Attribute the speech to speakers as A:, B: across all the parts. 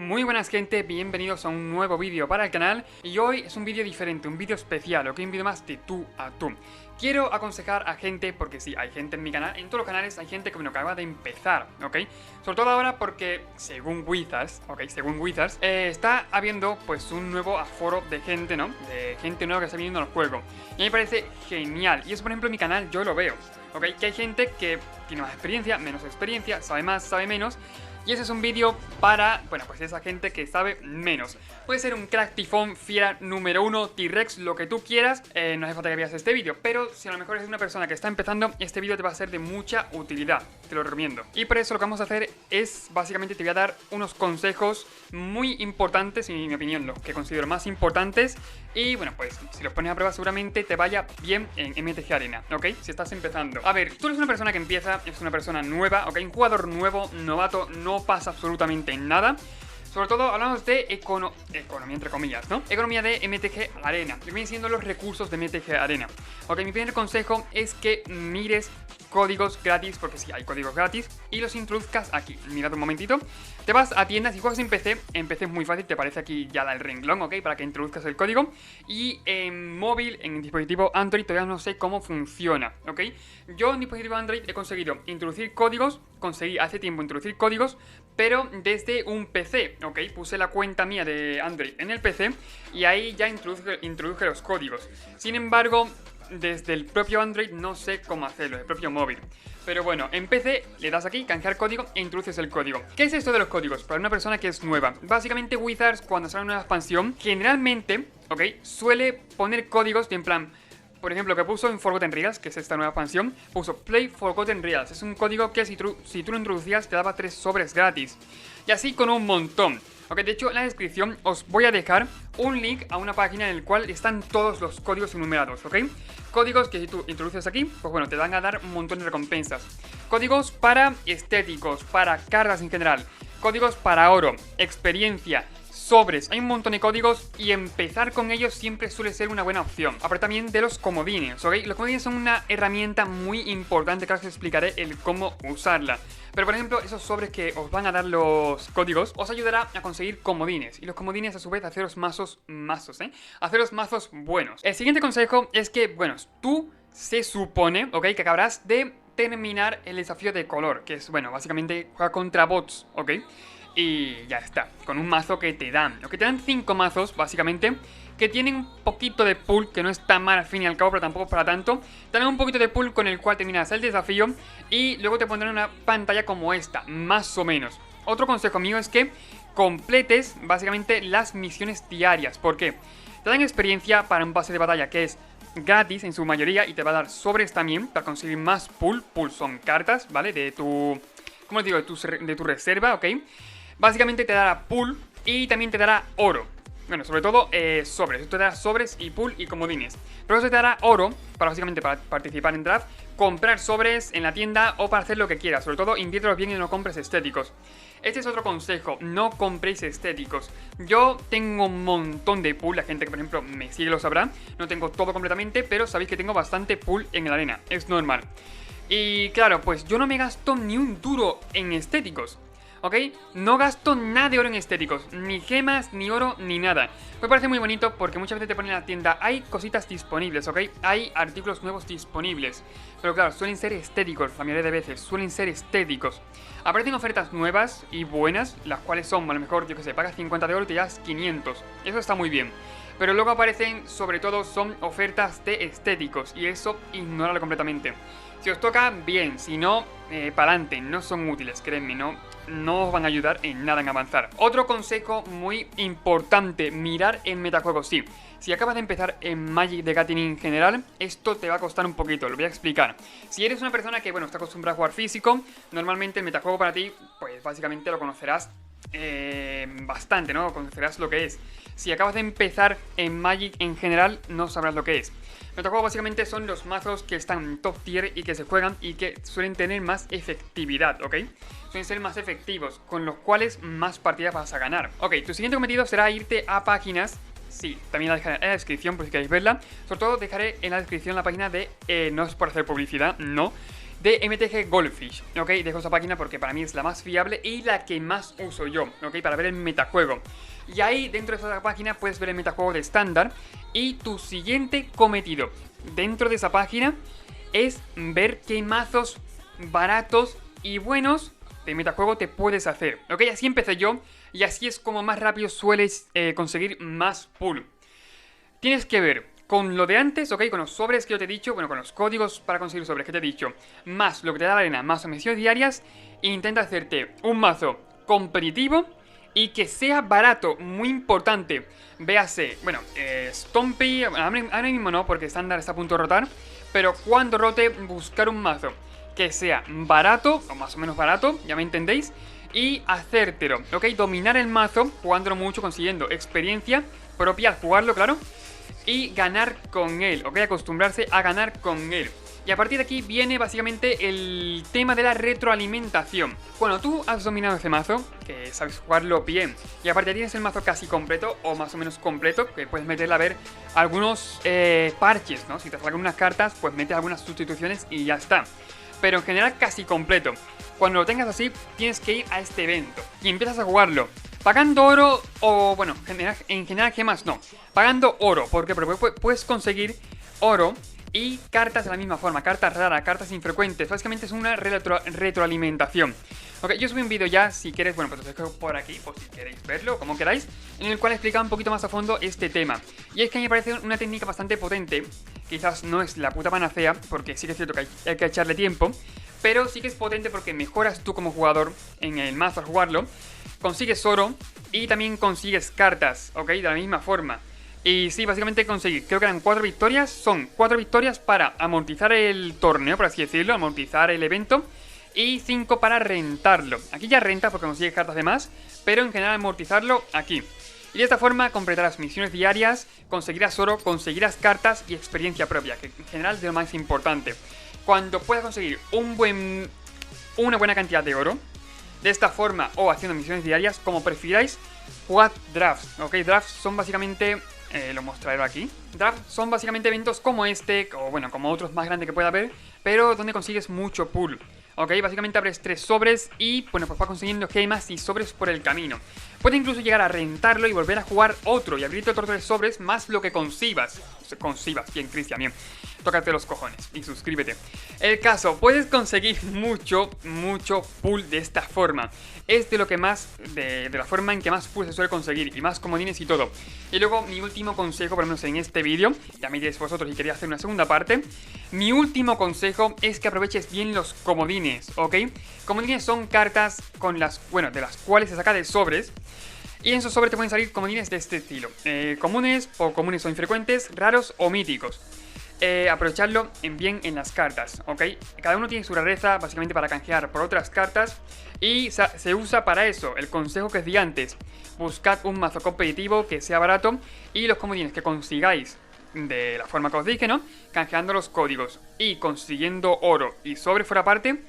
A: Muy buenas gente, bienvenidos a un nuevo vídeo para el canal. Y hoy es un vídeo diferente, un vídeo especial, un vídeo más de tú a tú. Quiero aconsejar a gente, porque sí, hay gente en mi canal, en todos los canales hay gente que bueno, acaba de empezar, ¿ok? Sobre todo ahora porque, según Wizards, está habiendo pues un nuevo aforo de gente, ¿no? De gente nueva que está viniendo al juego. Y a mí me parece genial, y eso por ejemplo en mi canal yo lo veo, ¿ok? Que hay gente que tiene más experiencia, menos experiencia, sabe más, sabe menos. Y ese es un vídeo para, bueno, pues esa gente que sabe menos. Puede ser un crack tifón, fiera número 1, T-Rex, lo que tú quieras. No hace falta que veas este vídeo, pero si a lo mejor eres una persona que está empezando, este vídeo te va a ser de mucha utilidad. Te lo recomiendo. Y por eso lo que vamos a hacer es, básicamente te voy a dar unos consejos muy importantes, en mi opinión, los que considero más importantes. Y bueno, pues si los pones a prueba seguramente te vaya bien en MTG Arena, ¿ok? Si estás empezando. A ver, tú eres una persona que empieza, es una persona nueva, ¿ok? Un jugador nuevo, novato, no pasa absolutamente nada. Sobre todo hablamos de economía entre comillas, ¿no? Economía de MTG Arena, que vienen siendo los recursos de MTG Arena. Ok, mi primer consejo es que mires códigos gratis, porque sí, hay códigos gratis, y los introduzcas aquí. Mirad un momentito. Te vas a tiendas y juegas en PC es muy fácil, te aparece aquí ya el renglón, ¿ok? Para que introduzcas el código. Y en móvil, en dispositivo Android, todavía no sé cómo funciona, ¿ok? Yo en dispositivo Android he conseguido introducir códigos, conseguí hace tiempo introducir códigos, pero desde un PC, ¿ok? Puse la cuenta mía de Android en el PC y ahí ya introduje los códigos. Sin embargo, desde el propio Android no sé cómo hacerlo, el propio móvil. Pero bueno, en PC le das aquí, canjear código e introduces el código. ¿Qué es esto de los códigos? Para una persona que es nueva. Básicamente Wizards, cuando sale una nueva expansión, generalmente, ¿ok? Suele poner códigos de en plan... Por ejemplo, que puso en Forgotten Realms, que es esta nueva expansión, puso Play Forgotten Realms. Es un código que si tú lo introducías te daba 3 sobres gratis. Y así con un montón. Ok, de hecho en la descripción os voy a dejar un link a una página en la cual están todos los códigos enumerados, ¿ok? Códigos que si tú introduces aquí, pues bueno, te van a dar un montón de recompensas. Códigos para estéticos, para cargas en general. Códigos para oro, experiencia, sobres, hay un montón de códigos y empezar con ellos siempre suele ser una buena opción. Aparte también de los comodines, ¿ok? Los comodines son una herramienta muy importante que ahora os explicaré el cómo usarla. Pero por ejemplo, esos sobres que os van a dar los códigos os ayudará a conseguir comodines. Y los comodines a su vez a haceros mazos, haceros mazos buenos. El siguiente consejo es que, bueno, tú se supone, ¿ok? Que acabarás de terminar el desafío de color, que es, bueno, básicamente jugar contra bots, ¿ok? Y ya está, con un mazo que te dan. Lo que te dan 5 mazos, básicamente, que tienen un poquito de pool, que no es tan mal al fin y al cabo, pero tampoco para tanto. Te dan un poquito de pool con el cual terminas el desafío y luego te pondrán una pantalla como esta, más o menos. Otro consejo mío es que completes, básicamente, las misiones diarias. ¿Por qué? Te dan experiencia para un pase de batalla que es gratis en su mayoría y te va a dar sobres también para conseguir más pool. Pool son cartas, ¿vale? De tu... ¿Cómo os digo? De tu reserva, ¿ok? Básicamente te dará pool y también te dará oro. Bueno, sobre todo sobres. Esto te dará sobres y pool y comodines. Pero eso te dará oro para básicamente para participar en draft, comprar sobres en la tienda o para hacer lo que quieras. Sobre todo inviértelos bien y no compres estéticos. Este es otro consejo, no compréis estéticos. Yo tengo un montón de pool, la gente que por ejemplo me sigue lo sabrá. No tengo todo completamente, pero sabéis que tengo bastante pool en la arena, es normal. Y claro, pues yo no me gasto ni un duro en estéticos, ¿ok? No gasto nada de oro en estéticos, ni gemas, ni oro, ni nada. Me parece muy bonito porque muchas veces te ponen en la tienda, hay cositas disponibles, ¿ok? Hay artículos nuevos disponibles. Pero claro, suelen ser estéticos, la mayoría de veces, suelen ser estéticos. Aparecen ofertas nuevas y buenas, las cuales son, a lo mejor, yo que sé, pagas 50 de oro y te das 500. Eso está muy bien. Pero luego aparecen, sobre todo, son ofertas de estéticos y eso ignóralo completamente. Si os toca, bien, si no, para adelante, no son útiles, créanme, no os van a ayudar en nada en avanzar. Otro consejo muy importante, mirar en metajuegos, sí. Si acabas de empezar en Magic the Gathering en general, esto te va a costar un poquito, lo voy a explicar. Si eres una persona que, bueno, está acostumbrada a jugar físico, normalmente el metajuego para ti, pues básicamente lo conocerás bastante, ¿no? Conocerás lo que es. Si acabas de empezar en Magic en general, no sabrás lo que es. Metajuego básicamente son los mazos que están en top tier y que se juegan y que suelen tener más efectividad, ¿ok? Suelen ser más efectivos, con los cuales más partidas vas a ganar. Ok, tu siguiente cometido será irte a páginas. Sí, también la dejaré en la descripción por si queréis verla. Sobre todo dejaré en la descripción la página de... no es por hacer publicidad, no. de MTG Goldfish, ¿ok? Dejo esa página porque para mí es la más fiable y la que más uso yo, ¿ok? Para ver el metajuego. Y ahí dentro de esa página puedes ver el metajuego de estándar y tu siguiente cometido dentro de esa página es ver qué mazos baratos y buenos de metajuego te puedes hacer, ¿ok? Así empecé yo y así es como más rápido sueles conseguir más pool. Tienes que ver con lo de antes, ¿ok? Con los sobres que yo te he dicho, bueno, con los códigos para conseguir sobres que te he dicho, más lo que te da la arena, más misiones diarias, e intenta hacerte un mazo competitivo y que sea barato, muy importante. Véase, bueno, Stompy, ahora mismo no, porque estándar está a punto de rotar, pero cuando rote, buscar un mazo que sea barato, o más o menos barato, ya me entendéis, y hacértelo, ¿ok? Dominar el mazo, jugándolo mucho, consiguiendo experiencia propia al jugarlo, claro, y ganar con él, ¿ok? Acostumbrarse a ganar con él. Y a partir de aquí viene básicamente el tema de la retroalimentación. Cuando tú has dominado ese mazo, que sabes jugarlo bien, y aparte tienes el mazo casi completo, o más o menos completo, que puedes meterle a ver algunos parches, ¿no? Si te salen unas cartas, pues metes algunas sustituciones y ya está. Pero en general casi completo. Cuando lo tengas así, tienes que ir a este evento y empiezas a jugarlo pagando oro o, bueno, en general gemas no. Pagando oro, porque puedes conseguir oro y cartas de la misma forma, cartas raras, cartas infrecuentes. Básicamente es una retroalimentación. Ok, yo subí un vídeo ya, si quieres, bueno, pues os dejo por aquí, por si queréis verlo, como queráis, en el cual explicaba un poquito más a fondo este tema. Y es que a mí me parece una técnica bastante potente. Quizás no es la puta panacea, porque sí que es cierto que hay que echarle tiempo, pero sí que es potente porque mejoras tú como jugador en el mazo al jugarlo, consigues oro y también consigues cartas, ¿ok? De la misma forma. Y sí, básicamente conseguir, creo que eran 4 victorias, son 4 victorias para amortizar el torneo, por así decirlo, amortizar el evento, y 5 para rentarlo. Aquí ya renta porque consigues cartas de más, pero en general amortizarlo aquí. Y de esta forma completarás misiones diarias, conseguirás oro, conseguirás cartas y experiencia propia, que en general es lo más importante. Cuando puedas conseguir una buena cantidad de oro, de esta forma o haciendo misiones diarias, como prefiráis, jugad drafts, ¿ok? Drafts son básicamente, lo mostraré aquí. Drafts son básicamente eventos como este, o bueno, como otros más grandes que pueda haber, pero donde consigues mucho pool. Ok, básicamente abres 3 sobres y bueno, pues vas consiguiendo gemas y sobres por el camino. Puedes incluso llegar a rentarlo y volver a jugar otro y abrirte otros 3 sobres más lo que concibas. Bien, Cristian, bien. Tócate los cojones y suscríbete. El caso, puedes conseguir mucho pool de esta forma. Es de lo que más, de la forma en que más pool se suele conseguir y más comodines y todo. Y luego mi último consejo, por lo menos en este vídeo, ya me diréis vosotros si queréis hacer una segunda parte. Mi último consejo es que aproveches bien los comodines, ¿ok? Comodines son cartas con las, bueno, de las cuales se saca de sobres. Y en esos sobres te pueden salir comodines de este estilo. Comunes o infrecuentes, raros o míticos. Aprovecharlo bien en las cartas, ¿ok? Cada uno tiene su rareza básicamente para canjear por otras cartas y se usa para eso. El consejo que os di antes, buscad un mazo competitivo que sea barato y los comodines que consigáis de la forma que os dije, ¿no? Canjeando los códigos y consiguiendo oro y sobre fuera parte,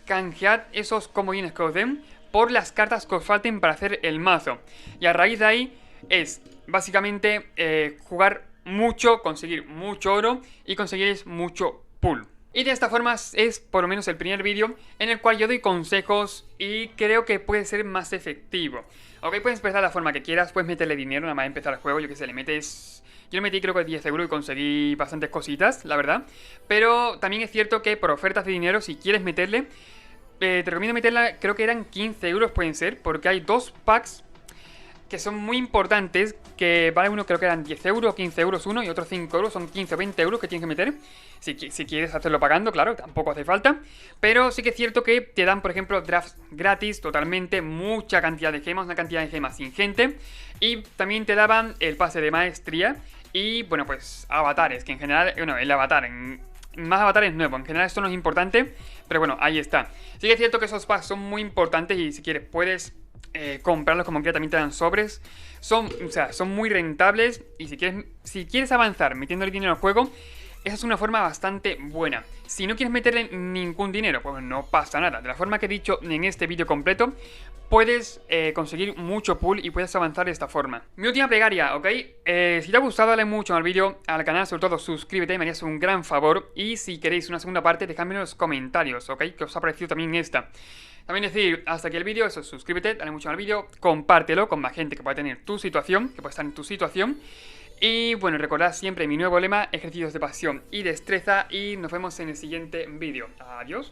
A: canjead esos comodines que os den por las cartas que os falten para hacer el mazo. Y a raíz de ahí es básicamente jugar mucho, conseguir mucho oro y conseguiréis mucho pool. Y de esta forma es por lo menos el primer vídeo en el cual yo doy consejos y creo que puede ser más efectivo. Ok, puedes empezar de la forma que quieras, puedes meterle dinero nada más empezar el juego, yo que sé, le metes... Yo le metí creo que 10 euros y conseguí bastantes cositas, la verdad. Pero también es cierto que por ofertas de dinero, si quieres meterle, te recomiendo meterla, creo que eran 15 euros pueden ser, porque hay 2 packs que son muy importantes, que vale uno creo que eran 10 euros, 15 euros uno y otros 5 euros, son 15 o 20 euros que tienes que meter. Si quieres hacerlo pagando, claro, tampoco hace falta. Pero sí que es cierto que te dan, por ejemplo, drafts gratis totalmente, mucha cantidad de gemas, una cantidad de gemas ingente. Y también te daban el pase de maestría y, bueno, pues avatares, que en general, bueno, el avatar, más avatares nuevos, en general esto no es importante, pero bueno, ahí está. Sí que es cierto que esos packs son muy importantes y si quieres puedes... comprarlos como quiera, también te dan sobres. Son muy rentables. Y si quieres avanzar metiendo el dinero al juego, esa es una forma bastante buena. Si no quieres meterle ningún dinero, pues no pasa nada. De la forma que he dicho en este vídeo completo, puedes conseguir mucho pool y puedes avanzar de esta forma. Mi última plegaria, ¿ok? Si te ha gustado, dale mucho al vídeo, al canal, sobre todo suscríbete, me harías un gran favor. Y si queréis una segunda parte, dejadme en los comentarios, ¿ok? Que os ha parecido también esta. También decir, hasta aquí el vídeo, eso, suscríbete, dale mucho al vídeo, compártelo con más gente que pueda tener tu situación, que pueda estar en tu situación. Y bueno, recordad siempre mi nuevo lema, ejercicios de pasión y destreza, y nos vemos en el siguiente vídeo. Adiós.